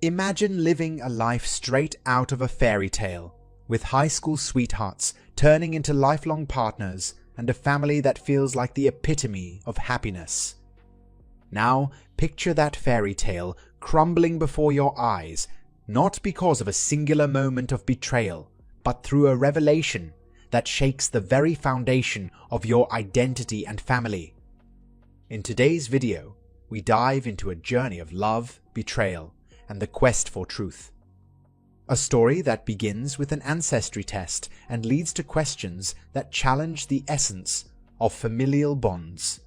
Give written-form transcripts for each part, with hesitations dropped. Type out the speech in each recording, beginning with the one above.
Imagine living a life straight out of a fairy tale, with high school sweethearts turning into lifelong partners and a family that feels like the epitome of happiness. Now, picture that fairy tale crumbling before your eyes, not because of a singular moment of betrayal, but through a revelation that shakes the very foundation of your identity and family. In today's video, we dive into a journey of love, betrayal, and the quest for truth. A story that begins with an ancestry test and leads to questions that challenge the essence of familial bonds.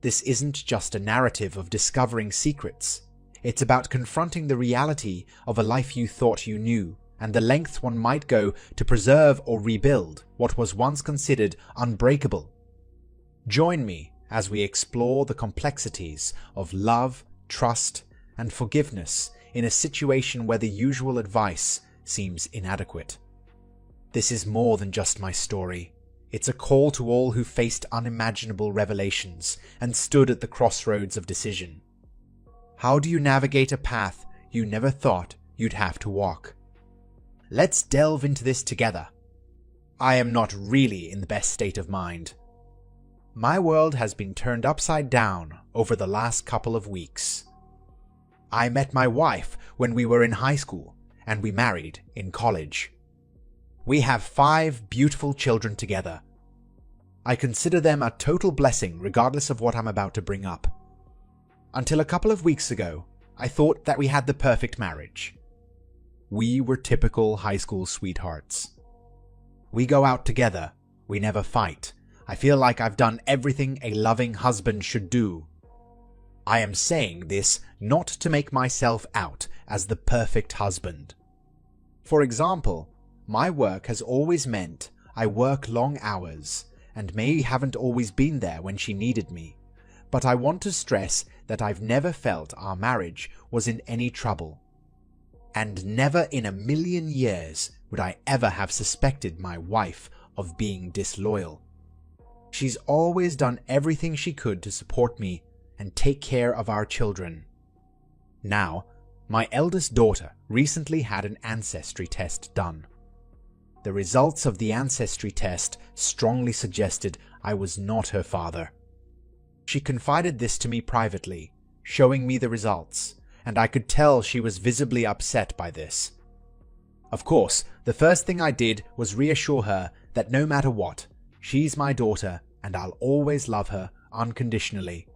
This isn't just a narrative of discovering secrets. It's about confronting the reality of a life you thought you knew, and the lengths one might go to preserve or rebuild what was once considered unbreakable. Join me as we explore the complexities of love, trust, and forgiveness in a situation where the usual advice seems inadequate. This is more than just my story. It's a call to all who faced unimaginable revelations and stood at the crossroads of decision. How do you navigate a path you never thought you'd have to walk? Let's delve into this together. I am not really in the best state of mind. My world has been turned upside down over the last couple of weeks. I met my wife when we were in high school, and we married in college. We have 5 beautiful children together. I consider them a total blessing regardless of what I'm about to bring up. Until a couple of weeks ago, I thought that we had the perfect marriage. We were typical high school sweethearts. We go out together, we never fight. I feel like I've done everything a loving husband should do. I am saying this not to make myself out as the perfect husband. For example, my work has always meant I work long hours, and May haven't always been there when she needed me. But I want to stress that I've never felt our marriage was in any trouble. And never in a million years would I ever have suspected my wife of being disloyal. She's always done everything she could to support me and take care of our children. Now, my eldest daughter recently had an ancestry test done. The results of the ancestry test strongly suggested I was not her father. She confided this to me privately, showing me the results, and I could tell she was visibly upset by this. Of course, the first thing I did was reassure her that no matter what, she's my daughter and I'll always love her unconditionally.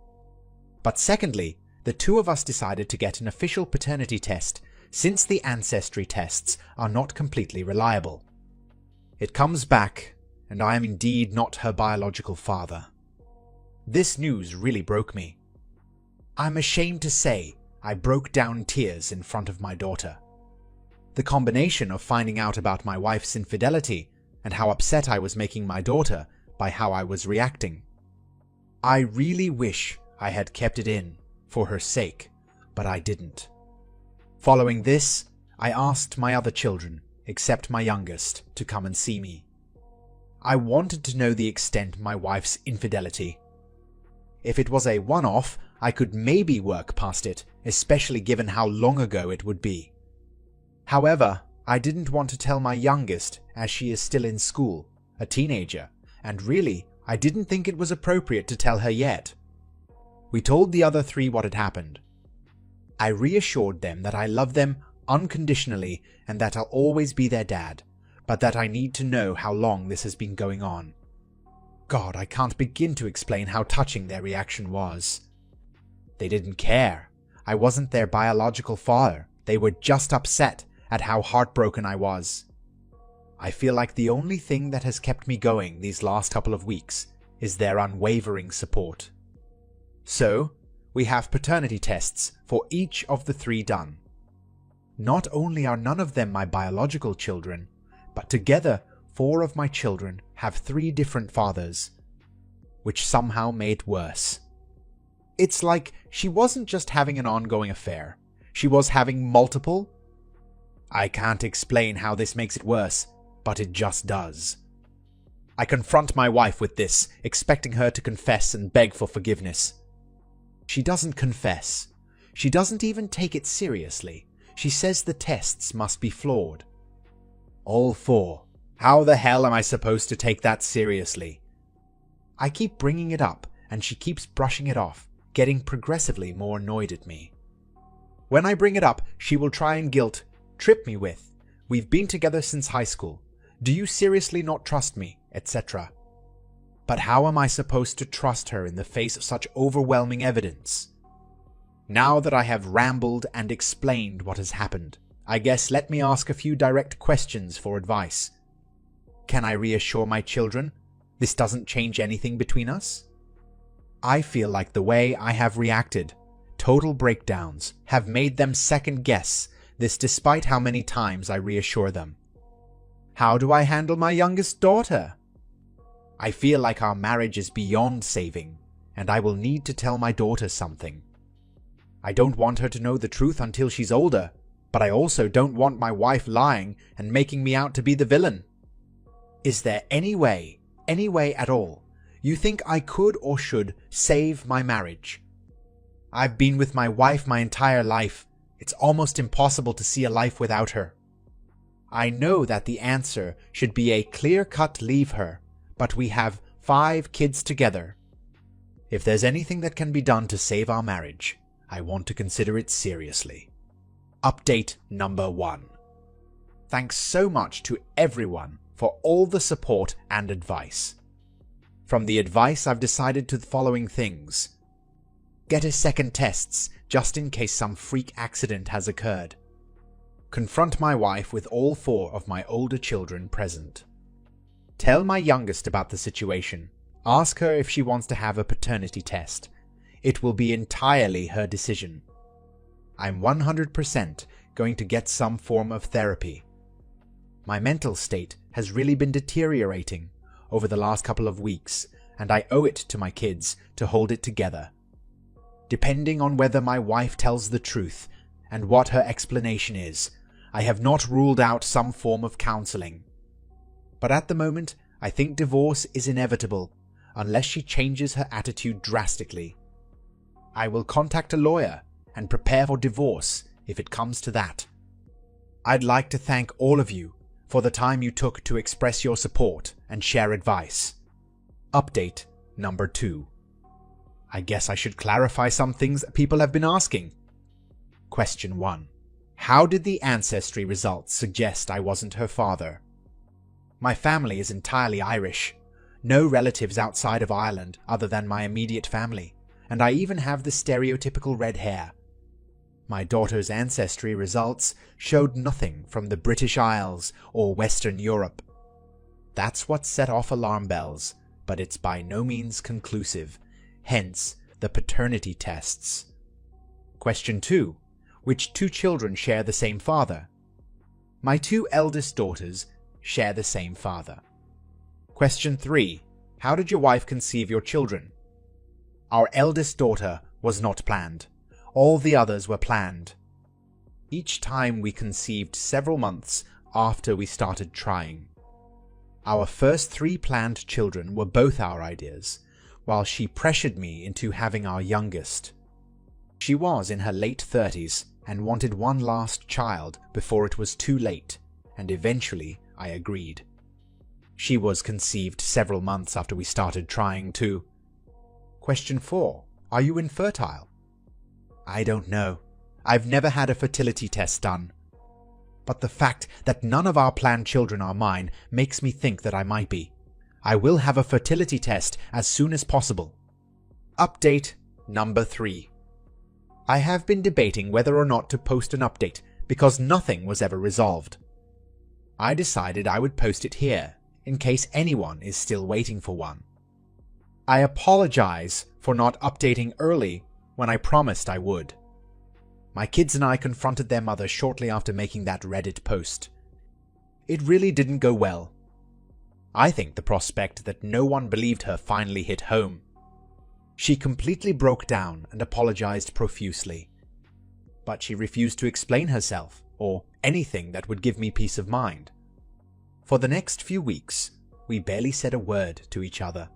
But secondly, the two of us decided to get an official paternity test since the ancestry tests are not completely reliable. It comes back, and I am indeed not her biological father. This news really broke me. I'm ashamed to say I broke down tears in front of my daughter. The combination of finding out about my wife's infidelity and how upset I was making my daughter by how I was reacting. I really wish I had kept it in for her sake, but I didn't. Following this, I asked my other children, except my youngest, to come and see me. I wanted to know the extent of my wife's infidelity. If it was a one-off, I could maybe work past it, especially given how long ago it would be. However, I didn't want to tell my youngest as she is still in school, a teenager, and really, I didn't think it was appropriate to tell her yet. We told the other 3 what had happened. I reassured them that I love them unconditionally and that I'll always be their dad, but that I need to know how long this has been going on. God, I can't begin to explain how touching their reaction was. They didn't care. I wasn't their biological father. They were just upset at how heartbroken I was. I feel like the only thing that has kept me going these last couple of weeks is their unwavering support. So, we have paternity tests for each of the 3 done. Not only are none of them my biological children, but together 4 of my children have 3 different fathers, which somehow made worse. It's like she wasn't just having an ongoing affair, she was having multiple. I can't explain how this makes it worse, but it just does. I confront my wife with this, expecting her to confess and beg for forgiveness. She doesn't confess. She doesn't even take it seriously. She says the tests must be flawed. All 4. How the hell am I supposed to take that seriously? I keep bringing it up, and she keeps brushing it off, getting progressively more annoyed at me. When I bring it up, she will try and trip me with, "We've been together since high school. Do you seriously not trust me?" etc. But how am I supposed to trust her in the face of such overwhelming evidence? Now that I have rambled and explained what has happened, I guess let me ask a few direct questions for advice. Can I reassure my children this doesn't change anything between us? I feel like the way I have reacted, total breakdowns, have made them second guess this despite how many times I reassure them. How do I handle my youngest daughter? I feel like our marriage is beyond saving, and I will need to tell my daughter something. I don't want her to know the truth until she's older, but I also don't want my wife lying and making me out to be the villain. Is there any way at all, you think I could or should save my marriage? I've been with my wife my entire life. It's almost impossible to see a life without her. I know that the answer should be a clear-cut leave her, but we have 5 kids together. If there's anything that can be done to save our marriage, I want to consider it seriously. Update number 1. Thanks so much to everyone for all the support and advice. From the advice, I've decided to the following things. Get a second tests just in case some freak accident has occurred. Confront my wife with all 4 of my older children present. Tell my youngest about the situation. Ask her if she wants to have a paternity test. It will be entirely her decision. I'm 100% going to get some form of therapy. My mental state has really been deteriorating over the last couple of weeks, and I owe it to my kids to hold it together. Depending on whether my wife tells the truth and what her explanation is, I have not ruled out some form of counseling. But at the moment, I think divorce is inevitable unless she changes her attitude drastically. I will contact a lawyer and prepare for divorce if it comes to that. I'd like to thank all of you for the time you took to express your support and share advice. Update number 2. I guess I should clarify some things that people have been asking. Question 1. How did the ancestry results suggest I wasn't her father? My family is entirely Irish. No relatives outside of Ireland other than my immediate family, and I even have the stereotypical red hair. My daughter's ancestry results showed nothing from the British Isles or Western Europe. That's what set off alarm bells, but it's by no means conclusive, hence the paternity tests. Question 2. Which 2 children share the same father? My 2 eldest daughters share the same father. Question 3. How did your wife conceive your children? Our eldest daughter was not planned. All the others were planned. Each time we conceived several months after we started trying. Our first 3 planned children were both our ideas, while she pressured me into having our youngest. She was in her late 30s and wanted one last child before it was too late, and eventually I agreed. She was conceived several months after we started trying too. Question 4. Are you infertile? I don't know. I've never had a fertility test done. But the fact that none of our planned children are mine makes me think that I might be. I will have a fertility test as soon as possible. Update number 3. I have been debating whether or not to post an update because nothing was ever resolved. I decided I would post it here in case anyone is still waiting for one. I apologize for not updating early when I promised I would. My kids and I confronted their mother shortly after making that Reddit post. It really didn't go well. I think the prospect that no one believed her finally hit home. She completely broke down and apologized profusely. But she refused to explain herself or anything that would give me peace of mind. For the next few weeks, we barely said a word to each other.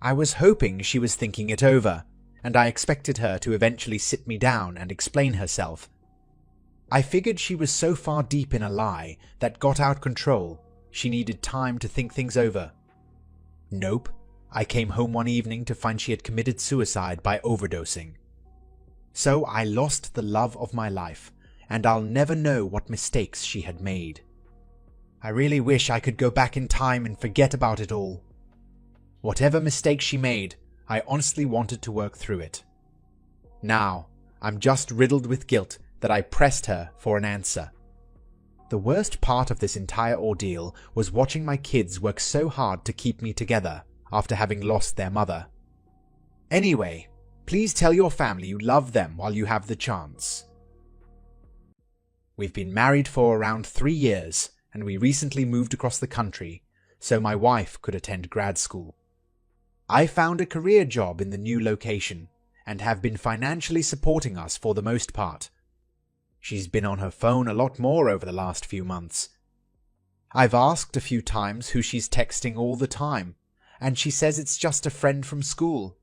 I was hoping she was thinking it over, and I expected her to eventually sit me down and explain herself. I figured she was so far deep in a lie that got out control, she needed time to think things over. Nope, I came home one evening to find she had committed suicide by overdosing. So I lost the love of my life, and I'll never know what mistakes she had made. I really wish I could go back in time and forget about it all. Whatever mistake she made, I honestly wanted to work through it. Now, I'm just riddled with guilt that I pressed her for an answer. The worst part of this entire ordeal was watching my kids work so hard to keep me together after having lost their mother. Anyway, please tell your family you love them while you have the chance. We've been married for around 3 years, and we recently moved across the country so my wife could attend grad school. I found a career job in the new location and have been financially supporting us for the most part. She's been on her phone a lot more over the last few months. I've asked a few times who she's texting all the time, and she says it's just a friend from school.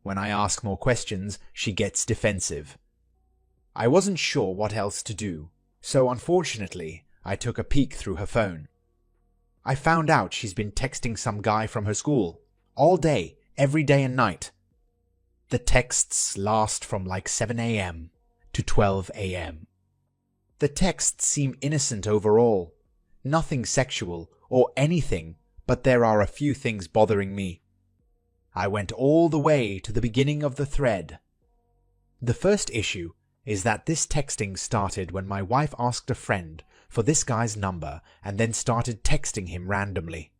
When I ask more questions, she gets defensive. I wasn't sure what else to do, so unfortunately, I took a peek through her phone. I found out she's been texting some guy from her school, all day, every day and night. The texts last from like 7 a.m. to 12 a.m. The texts seem innocent overall, nothing sexual or anything, but there are a few things bothering me. I went all the way to the beginning of the thread. The first issue is that this texting started when my wife asked a friend for this guy's number and then started texting him randomly.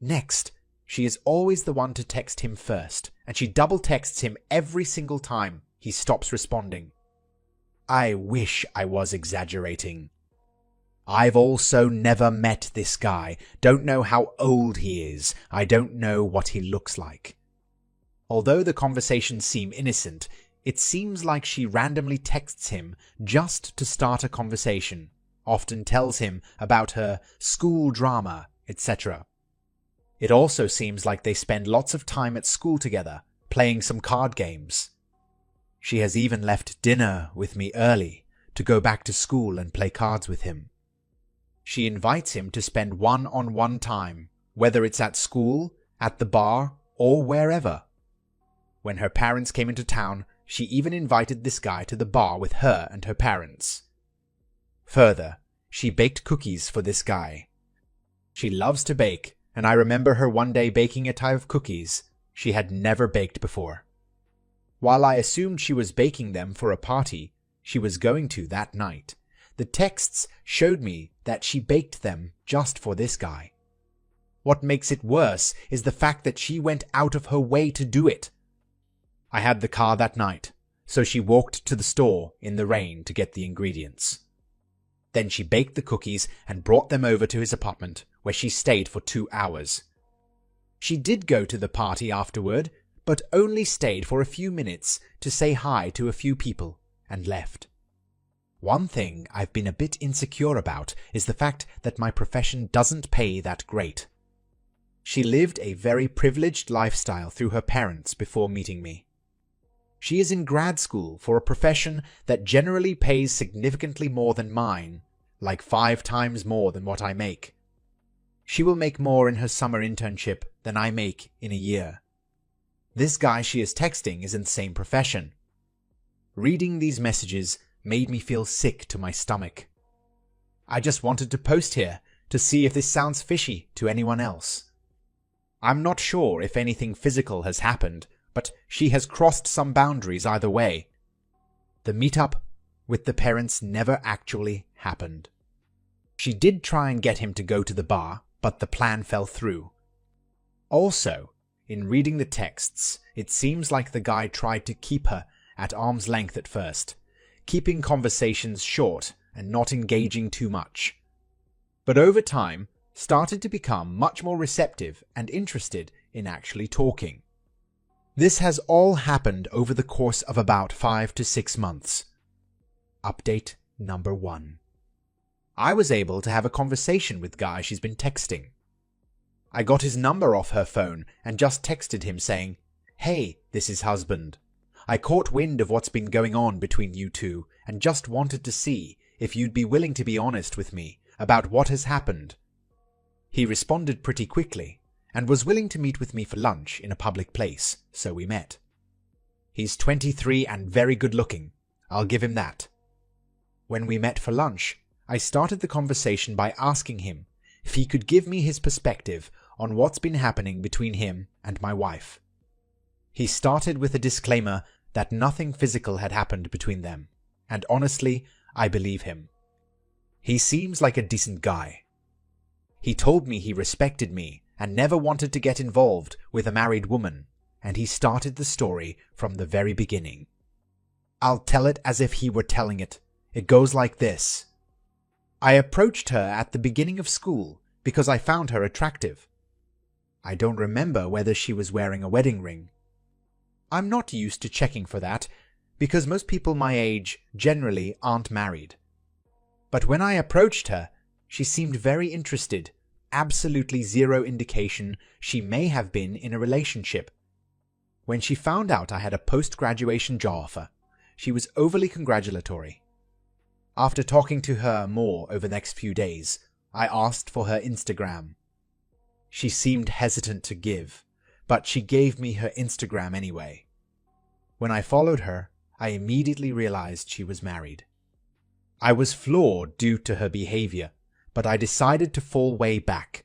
Next, she is always the one to text him first, and she double texts him every single time he stops responding. I wish I was exaggerating. I've also never met this guy, don't know how old he is, I don't know what he looks like. Although the conversations seem innocent, it seems like she randomly texts him just to start a conversation, often tells him about her school drama, etc. It also seems like they spend lots of time at school together, playing some card games. She has even left dinner with me early to go back to school and play cards with him. She invites him to spend one-on-one time, whether it's at school, at the bar, or wherever. When her parents came into town, she even invited this guy to the bar with her and her parents. Further, she baked cookies for this guy. She loves to bake, and I remember her one day baking a type of cookies she had never baked before. While I assumed she was baking them for a party she was going to that night, the texts showed me that she baked them just for this guy. What makes it worse is the fact that she went out of her way to do it. I had the car that night, so she walked to the store in the rain to get the ingredients. Then she baked the cookies and brought them over to his apartment, where she stayed for 2 hours. She did go to the party afterward, but only stayed for a few minutes to say hi to a few people and left. One thing I've been a bit insecure about is the fact that my profession doesn't pay that great. She lived a very privileged lifestyle through her parents before meeting me. She is in grad school for a profession that generally pays significantly more than mine, like 5 times more than what I make. She will make more in her summer internship than I make in a year. This guy she is texting is in the same profession. Reading these messages made me feel sick to my stomach. I just wanted to post here to see if this sounds fishy to anyone else. I'm not sure if anything physical has happened, but she has crossed some boundaries either way. The meetup with the parents never actually happened. She did try and get him to go to the bar, but the plan fell through. Also, in reading the texts, it seems like the guy tried to keep her at arm's length at first, keeping conversations short and not engaging too much. But over time, started to become much more receptive and interested in actually talking. This has all happened over the course of about 5 to 6 months. Update number 1. I was able to have a conversation with guy she's been texting. I got his number off her phone and just texted him saying, "Hey, this is husband. I caught wind of what's been going on between you two and just wanted to see if you'd be willing to be honest with me about what has happened." He responded pretty quickly and was willing to meet with me for lunch in a public place, so we met. He's 23 and very good looking, I'll give him that. When we met for lunch, I started the conversation by asking him if he could give me his perspective on what's been happening between him and my wife. He started with a disclaimer that nothing physical had happened between them, and honestly, I believe him. He seems like a decent guy. He told me he respected me and never wanted to get involved with a married woman, and he started the story from the very beginning. I'll tell it as if he were telling it. It goes like this. I approached her at the beginning of school because I found her attractive. I don't remember whether she was wearing a wedding ring. I'm not used to checking for that, because most people my age generally aren't married. But when I approached her, she seemed very interested, absolutely zero indication she may have been in a relationship. When she found out I had a post-graduation job offer, she was overly congratulatory. After talking to her more over the next few days, I asked for her Instagram. She seemed hesitant to give, but she gave me her Instagram anyway. When I followed her, I immediately realized she was married. I was floored due to her behavior, but I decided to fall way back.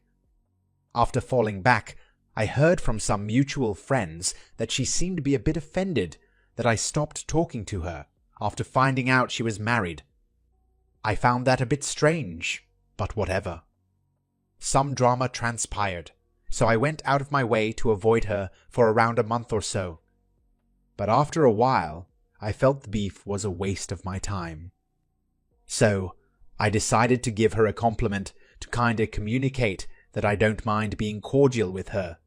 After falling back, I heard from some mutual friends that she seemed to be a bit offended that I stopped talking to her after finding out she was married. I found that a bit strange, but whatever. Some drama transpired, so I went out of my way to avoid her for around a month or so. But after a while, I felt the beef was a waste of my time. So, I decided to give her a compliment to kinda communicate that I don't mind being cordial with her.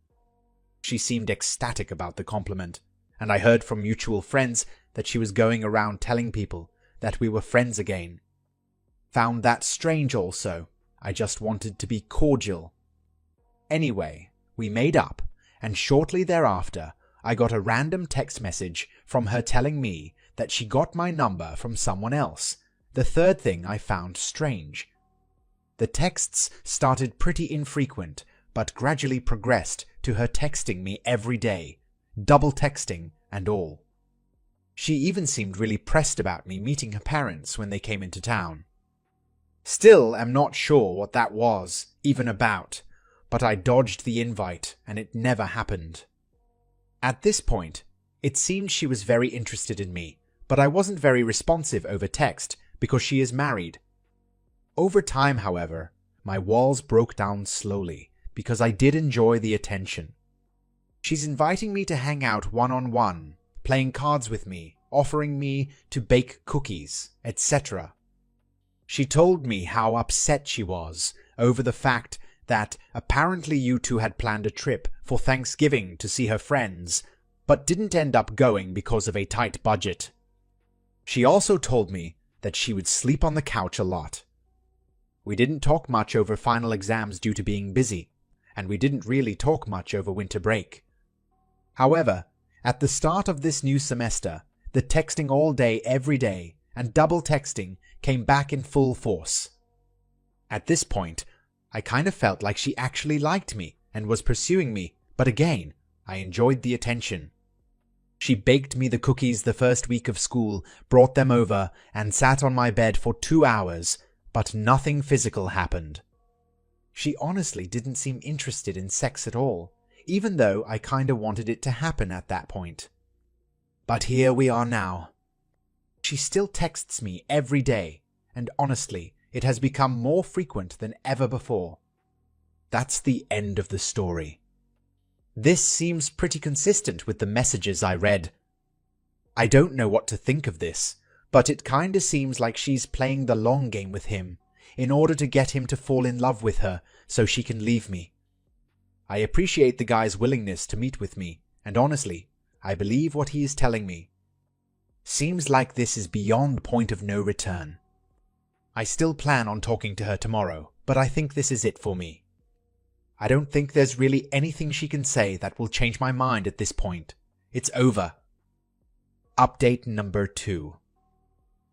She seemed ecstatic about the compliment, and I heard from mutual friends that she was going around telling people that we were friends again. Found that strange also. I just wanted to be cordial. Anyway, we made up, and shortly thereafter, I got a random text message from her telling me that she got my number from someone else, the third thing I found strange. The texts started pretty infrequent, but gradually progressed to her texting me every day, double texting and all. She even seemed really pressed about me meeting her parents when they came into town. Still am not sure what that was even about, but I dodged the invite and it never happened. At this point, it seemed she was very interested in me, but I wasn't very responsive over text because she is married. Over time, however, my walls broke down slowly because I did enjoy the attention. She's inviting me to hang out one-on-one, playing cards with me, offering me to bake cookies, etc. She told me how upset she was over the fact that apparently you two had planned a trip for Thanksgiving to see her friends, but didn't end up going because of a tight budget. She also told me that she would sleep on the couch a lot. We didn't talk much over final exams due to being busy, and we didn't really talk much over winter break. However, at the start of this new semester, the texting all day every day and double texting came back in full force. At this point, I kind of felt like she actually liked me and was pursuing me, but again, I enjoyed the attention. She baked me the cookies the first week of school, brought them over, and sat on my bed for 2 hours, but nothing physical happened. She honestly didn't seem interested in sex at all, even though I kinda wanted it to happen at that point. But here we are now. She still texts me every day, and honestly, it has become more frequent than ever before. That's the end of the story. This seems pretty consistent with the messages I read. I don't know what to think of this, but it kinda seems like she's playing the long game with him, in order to get him to fall in love with her so she can leave me. I appreciate the guy's willingness to meet with me, and honestly, I believe what he is telling me. Seems like this is beyond point of no return. I still plan on talking to her tomorrow, but I think this is it for me. I don't think there's really anything she can say that will change my mind at this point. It's over. Update number 2.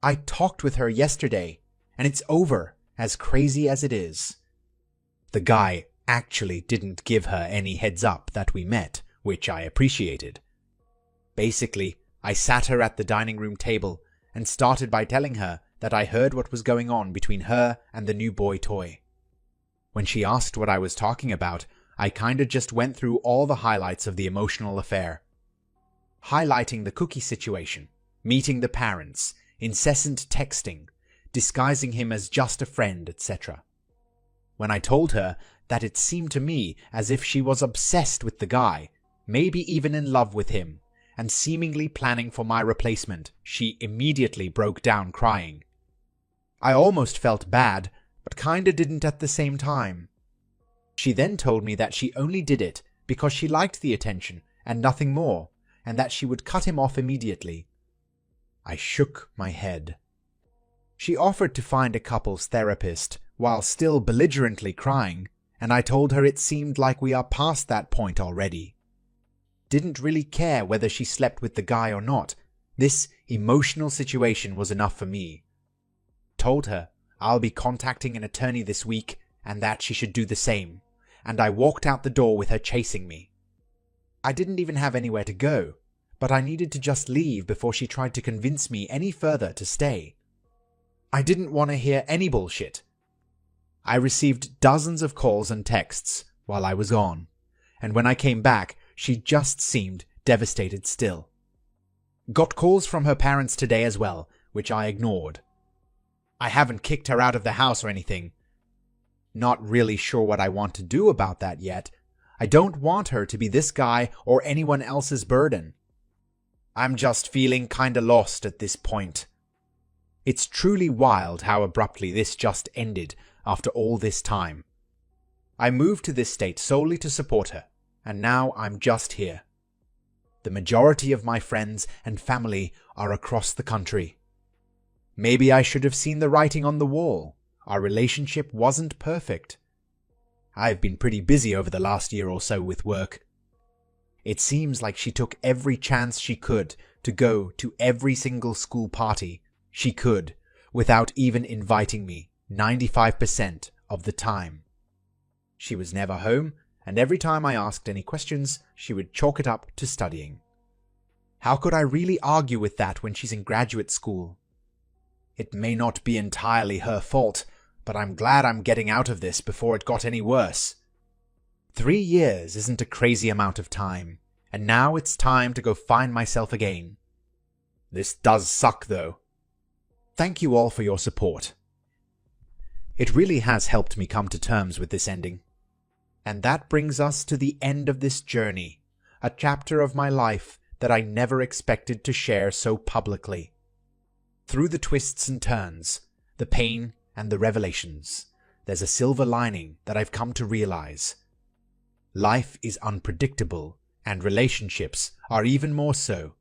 I talked with her yesterday, and it's over, as crazy as it is." The guy actually didn't give her any heads up that we met, which I appreciated. Basically, I sat her at the dining room table and started by telling her that I heard what was going on between her and the new boy toy. When she asked what I was talking about, I kinda just went through all the highlights of the emotional affair. Highlighting the cookie situation, meeting the parents, incessant texting, disguising him as just a friend, etc. When I told her that it seemed to me as if she was obsessed with the guy, maybe even in love with him, and seemingly planning for my replacement, she immediately broke down crying. I almost felt bad, but kinda didn't at the same time. She then told me that she only did it because she liked the attention and nothing more, and that she would cut him off immediately. I shook my head. She offered to find a couples therapist while still belligerently crying, and I told her it seemed like we are past that point already. Didn't really care whether she slept with the guy or not. This emotional situation was enough for me. Told her I'll be contacting an attorney this week and that she should do the same, and I walked out the door with her chasing me. I didn't even have anywhere to go, but I needed to just leave before she tried to convince me any further to stay. I didn't want to hear any bullshit. I received dozens of calls and texts while I was gone, and when I came back, she just seemed devastated still. Got calls from her parents today as well, which I ignored. I haven't kicked her out of the house or anything. Not really sure what I want to do about that yet. I don't want her to be this guy or anyone else's burden. I'm just feeling kinda lost at this point. It's truly wild how abruptly this just ended after all this time. I moved to this state solely to support her, and now I'm just here. The majority of my friends and family are across the country. Maybe I should have seen the writing on the wall. Our relationship wasn't perfect. I've been pretty busy over the last year or so with work. It seems like she took every chance she could to go to every single school party she could without even inviting me 95% of the time. She was never home, and every time I asked any questions, she would chalk it up to studying. How could I really argue with that when she's in graduate school? It may not be entirely her fault, but I'm glad I'm getting out of this before it got any worse. 3 years isn't a crazy amount of time, and now it's time to go find myself again. This does suck, though. Thank you all for your support. It really has helped me come to terms with this ending. And that brings us to the end of this journey, a chapter of my life that I never expected to share so publicly. Through the twists and turns, the pain and the revelations, there's a silver lining that I've come to realize. Life is unpredictable, and relationships are even more so.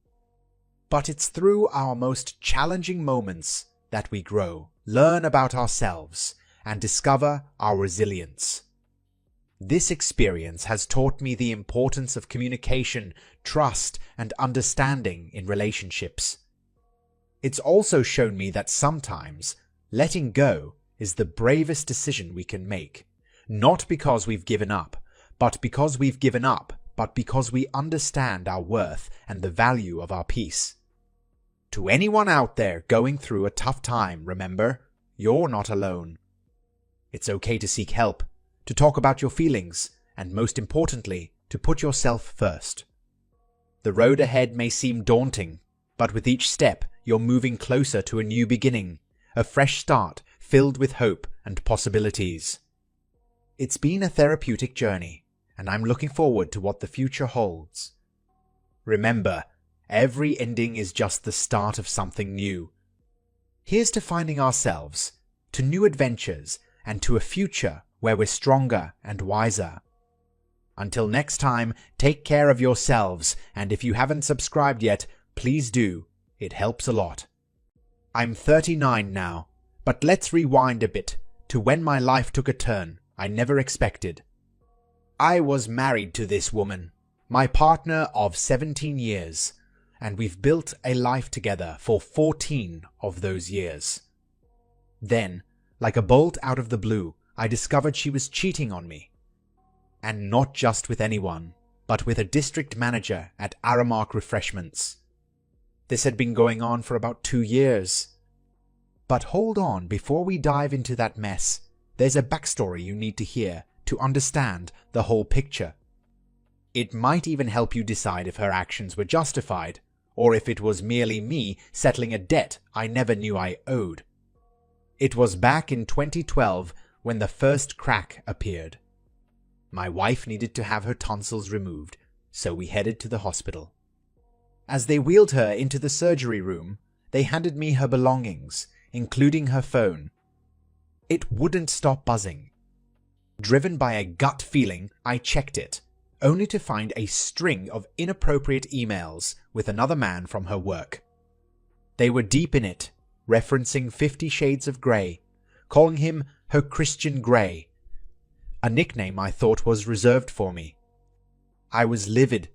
But it's through our most challenging moments that we grow, learn about ourselves, and discover our resilience. This experience has taught me the importance of communication, trust, and understanding in relationships. It's also shown me that sometimes letting go is the bravest decision we can make, not because we've given up, but because we understand our worth and the value of our peace. To anyone out there going through a tough time, remember, you're not alone. It's okay to seek help, to talk about your feelings, and most importantly, to put yourself first. The road ahead may seem daunting, but with each step, you're moving closer to a new beginning, a fresh start filled with hope and possibilities. It's been a therapeutic journey, and I'm looking forward to what the future holds. Remember, every ending is just the start of something new. Here's to finding ourselves, to new adventures, and to a future where we're stronger and wiser. Until next time, take care of yourselves, and if you haven't subscribed yet, please do. It helps a lot. I'm 39 now, but let's rewind a bit to when my life took a turn I never expected. I was married to this woman, my partner of 17 years, and we've built a life together for 14 of those years. Then, like a bolt out of the blue, I discovered she was cheating on me. And not just with anyone, but with a district manager at Aramark Refreshments. This had been going on for about 2 years. But hold on, before we dive into that mess, there's a backstory you need to hear to understand the whole picture. It might even help you decide if her actions were justified, or if it was merely me settling a debt I never knew I owed. It was back in 2012 when the first crack appeared. My wife needed to have her tonsils removed, so we headed to the hospital. As they wheeled her into the surgery room, they handed me her belongings, including her phone. It wouldn't stop buzzing. Driven by a gut feeling, I checked it, only to find a string of inappropriate emails with another man from her work. They were deep in it, referencing 50 Shades of Grey, calling him her Christian Grey, a nickname I thought was reserved for me. I was livid,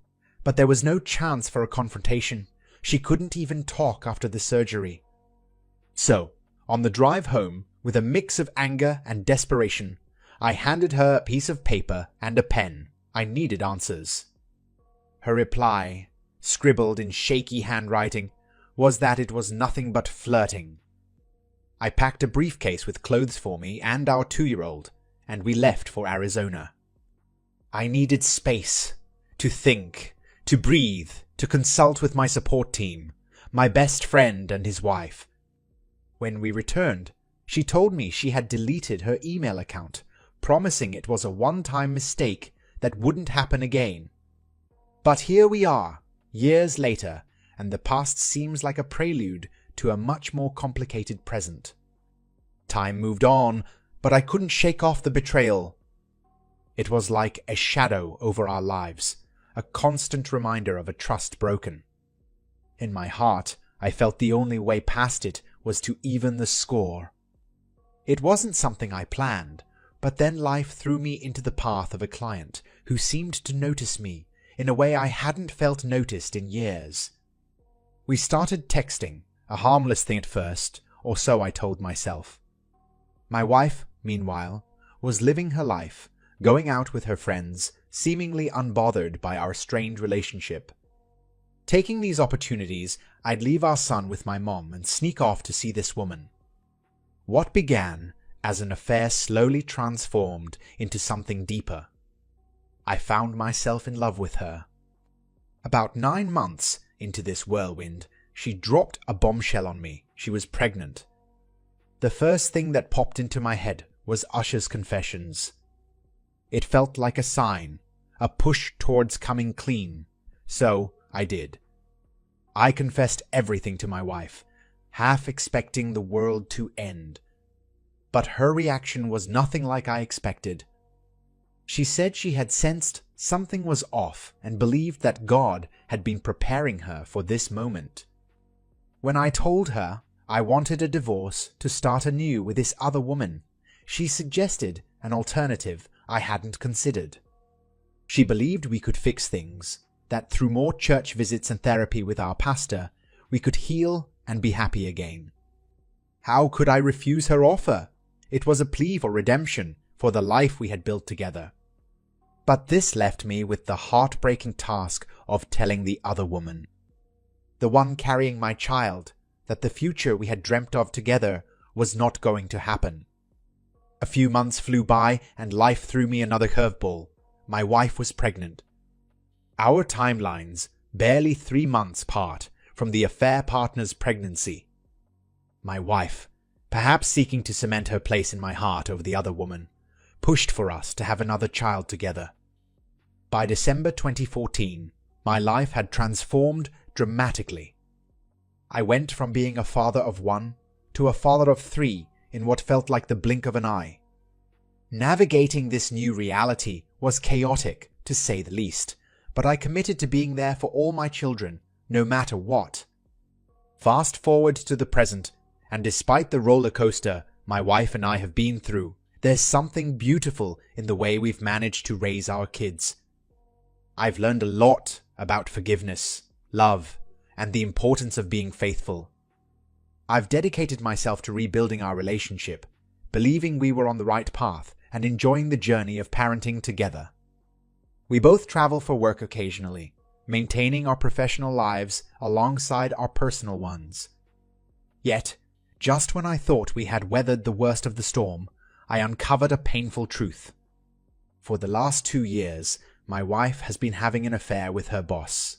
but there was no chance for a confrontation. She couldn't even talk after the surgery. So, on the drive home, with a mix of anger and desperation, I handed her a piece of paper and a pen. I needed answers. Her reply, scribbled in shaky handwriting, was that it was nothing but flirting. I packed a briefcase with clothes for me and our 2-year-old, and we left for Arizona. I needed space, to think, to breathe, to consult with my support team, my best friend and his wife. When we returned, she told me she had deleted her email account, promising it was a one-time mistake that wouldn't happen again. But here we are, years later, and the past seems like a prelude to a much more complicated present. Time moved on, but I couldn't shake off the betrayal. It was like a shadow over our lives, a constant reminder of a trust broken. In my heart, I felt the only way past it was to even the score. It wasn't something I planned, but then life threw me into the path of a client who seemed to notice me in a way I hadn't felt noticed in years. We started texting, a harmless thing at first, or so I told myself. My wife, meanwhile, was living her life, going out with her friends, seemingly unbothered by our strained relationship. Taking these opportunities, I'd leave our son with my mom and sneak off to see this woman. What began as an affair slowly transformed into something deeper. I found myself in love with her. About 9 months into this whirlwind, she dropped a bombshell on me. She was pregnant. The first thing that popped into my head was Usher's confessions. It felt like a sign, a push towards coming clean. So I did. I confessed everything to my wife, half expecting the world to end. But her reaction was nothing like I expected. She said she had sensed something was off and believed that God had been preparing her for this moment. When I told her I wanted a divorce to start anew with this other woman, she suggested an alternative I hadn't considered. She believed we could fix things, that through more church visits and therapy with our pastor, we could heal and be happy again. How could I refuse her offer? It was a plea for redemption, for the life we had built together. But this left me with the heartbreaking task of telling the other woman, the one carrying my child, that the future we had dreamt of together was not going to happen. A few months flew by and life threw me another curveball. My wife was pregnant. Our timelines barely 3 months apart from the affair partner's pregnancy. My wife, perhaps seeking to cement her place in my heart over the other woman, pushed for us to have another child together. By December 2014, my life had transformed dramatically. I went from being a father of 1 to a father of 3 in what felt like the blink of an eye. Navigating this new reality was chaotic, to say the least, but I committed to being there for all my children, no matter what. Fast forward to the present, and despite the roller coaster my wife and I have been through, there's something beautiful in the way we've managed to raise our kids. I've learned a lot about forgiveness, love, and the importance of being faithful. I've dedicated myself to rebuilding our relationship, believing we were on the right path and enjoying the journey of parenting together. We both travel for work occasionally, maintaining our professional lives alongside our personal ones. Yet, just when I thought we had weathered the worst of the storm, I uncovered a painful truth. For the last 2 years, my wife has been having an affair with her boss.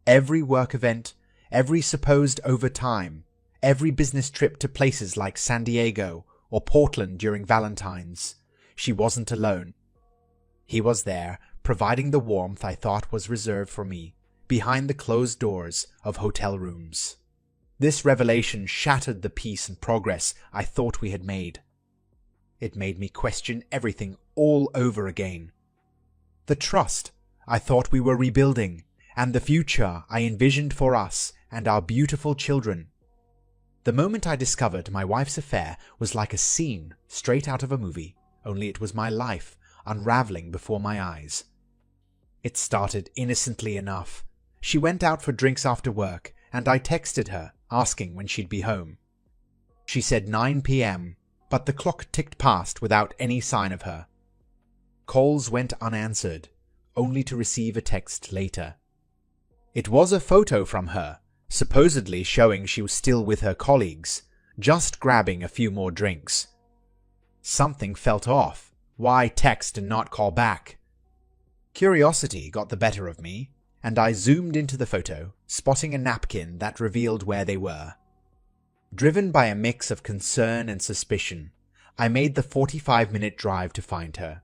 Every work event, every supposed overtime, every business trip to places like San Diego or Portland during Valentine's, she wasn't alone. He was there, providing the warmth I thought was reserved for me, behind the closed doors of hotel rooms. This revelation shattered the peace and progress I thought we had made. It made me question everything all over again. The trust I thought we were rebuilding, and the future I envisioned for us and our beautiful children. The moment I discovered my wife's affair was like a scene straight out of a movie, only it was my life unraveling before my eyes. It started innocently enough. She went out for drinks after work, and I texted her, asking when she'd be home. She said 9 p.m., but the clock ticked past without any sign of her. Calls went unanswered, only to receive a text later. It was a photo from her, supposedly showing she was still with her colleagues, just grabbing a few more drinks. Something felt off. Why text and not call back? Curiosity got the better of me, and I zoomed into the photo, spotting a napkin that revealed where they were. Driven by a mix of concern and suspicion, I made the 45-minute drive to find her.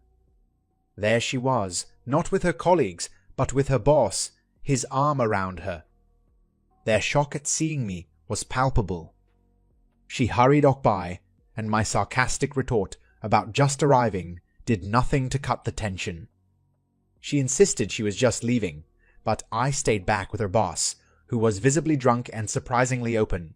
There she was, not with her colleagues, but with her boss, his arm around her. Their shock at seeing me was palpable. She hurried off by, and my sarcastic retort about just arriving did nothing to cut the tension. She insisted she was just leaving, but I stayed back with her boss, who was visibly drunk and surprisingly open.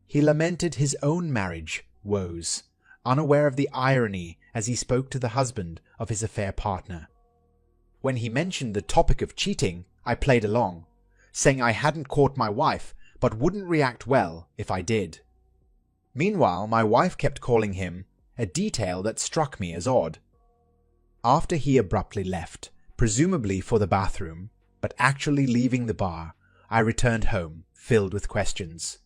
He lamented his own marriage woes, unaware of the irony as he spoke to the husband of his affair partner. When he mentioned the topic of cheating, I played along, saying I hadn't caught my wife, but wouldn't react well if I did. Meanwhile, my wife kept calling him, a detail that struck me as odd. After he abruptly left, presumably for the bathroom, but actually leaving the bar, I returned home, filled with questions.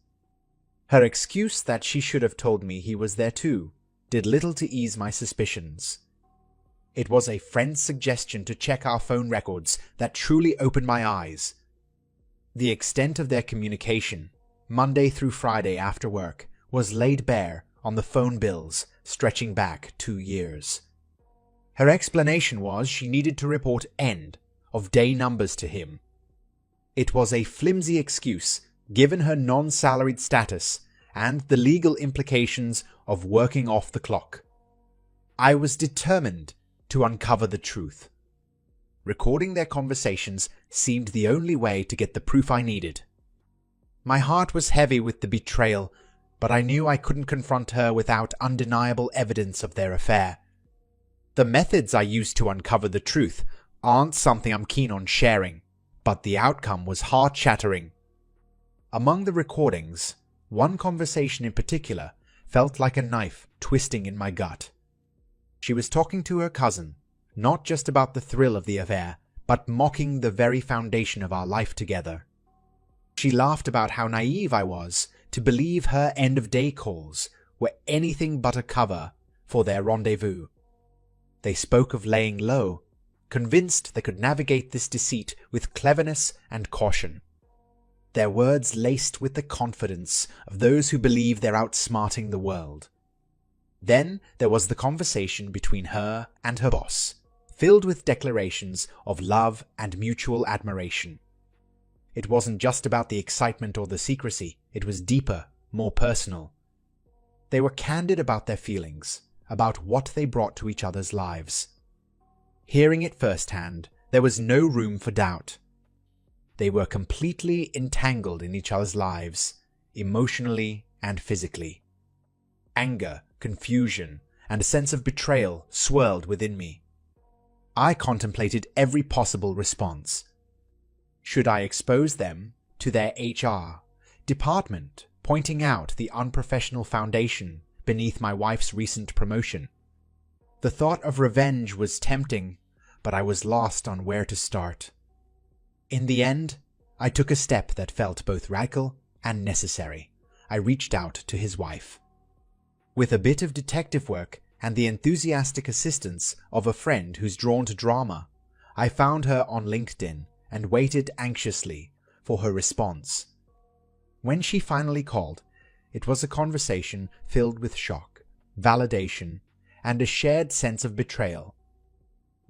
Her excuse that she should have told me he was there too did little to ease my suspicions. It was a friend's suggestion to check our phone records that truly opened my eyes. The extent of their communication, Monday through Friday after work, was laid bare on the phone bills stretching back 2 years. Her explanation was she needed to report end of day numbers to him. It was a flimsy excuse given her non-salaried status and the legal implications of working off the clock. I was determined to uncover the truth. Recording their conversations seemed the only way to get the proof I needed. My heart was heavy with the betrayal, but I knew I couldn't confront her without undeniable evidence of their affair. The methods I used to uncover the truth aren't something I'm keen on sharing, but the outcome was heart-shattering. Among the recordings, one conversation in particular felt like a knife twisting in my gut. She was talking to her cousin, not just about the thrill of the affair, but mocking the very foundation of our life together. She laughed about how naive I was to believe her end-of-day calls were anything but a cover for their rendezvous. They spoke of laying low, convinced they could navigate this deceit with cleverness and caution. Their words laced with the confidence of those who believe they're outsmarting the world. Then there was the conversation between her and her boss, filled with declarations of love and mutual admiration. It wasn't just about the excitement or the secrecy, it was deeper, more personal. They were candid about their feelings, about what they brought to each other's lives. Hearing it firsthand, there was no room for doubt. They were completely entangled in each other's lives, emotionally and physically. Anger, confusion, and a sense of betrayal swirled within me. I contemplated every possible response. Should I expose them, to their HR department, pointing out the unprofessional foundation beneath my wife's recent promotion. The thought of revenge was tempting, but I was lost on where to start. In the end, I took a step that felt both radical and necessary. I reached out to his wife. With a bit of detective work and the enthusiastic assistance of a friend who's drawn to drama, I found her on LinkedIn and waited anxiously for her response. When she finally called, it was a conversation filled with shock, validation, and a shared sense of betrayal.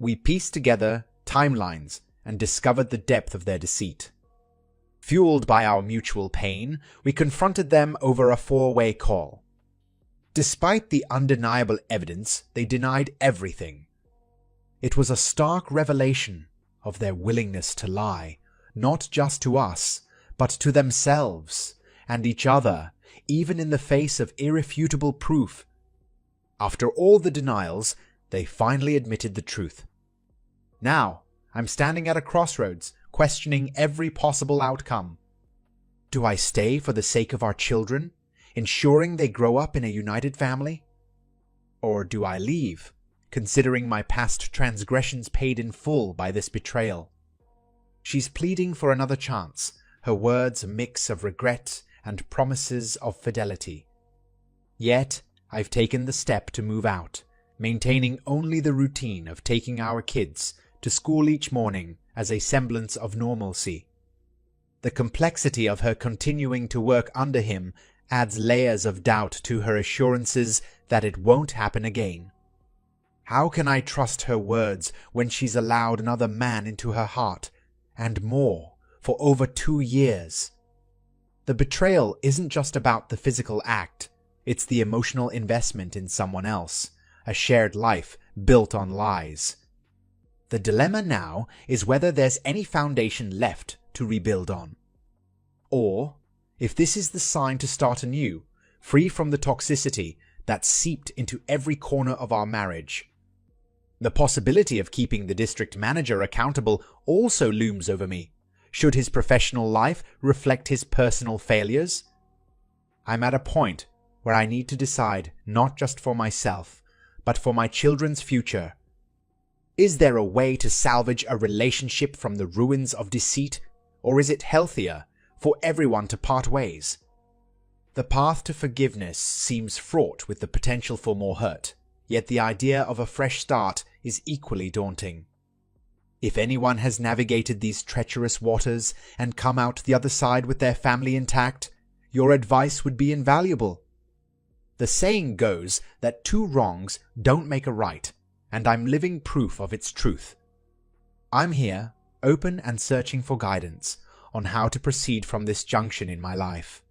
We pieced together timelines and discovered the depth of their deceit. Fueled by our mutual pain, we confronted them over a four-way call. Despite the undeniable evidence, they denied everything. It was a stark revelation of their willingness to lie, not just to us, but to themselves and each other, even in the face of irrefutable proof. After all the denials, they finally admitted the truth. Now, I'm standing at a crossroads, questioning every possible outcome. Do I stay for the sake of our children, ensuring they grow up in a united family? Or do I leave, considering my past transgressions paid in full by this betrayal? She's pleading for another chance, her words a mix of regret and promises of fidelity. Yet, I've taken the step to move out, maintaining only the routine of taking our kids to school each morning as a semblance of normalcy. The complexity of her continuing to work under him adds layers of doubt to her assurances that it won't happen again. How can I trust her words when she's allowed another man into her heart, and more, for over 2 years? The betrayal isn't just about the physical act, it's the emotional investment in someone else, a shared life built on lies. The dilemma now is whether there's any foundation left to rebuild on. Or, if this is the sign to start anew, free from the toxicity that seeped into every corner of our marriage. The possibility of keeping the district manager accountable also looms over me. Should his professional life reflect his personal failures? I'm at a point where I need to decide not just for myself, but for my children's future. Is there a way to salvage a relationship from the ruins of deceit, or is it healthier for everyone to part ways? The path to forgiveness seems fraught with the potential for more hurt, yet the idea of a fresh start is equally daunting. If anyone has navigated these treacherous waters and come out the other side with their family intact, your advice would be invaluable. The saying goes that 2 wrongs don't make a right, and I'm living proof of its truth. I'm here, open and searching for guidance on how to proceed from this junction in my life.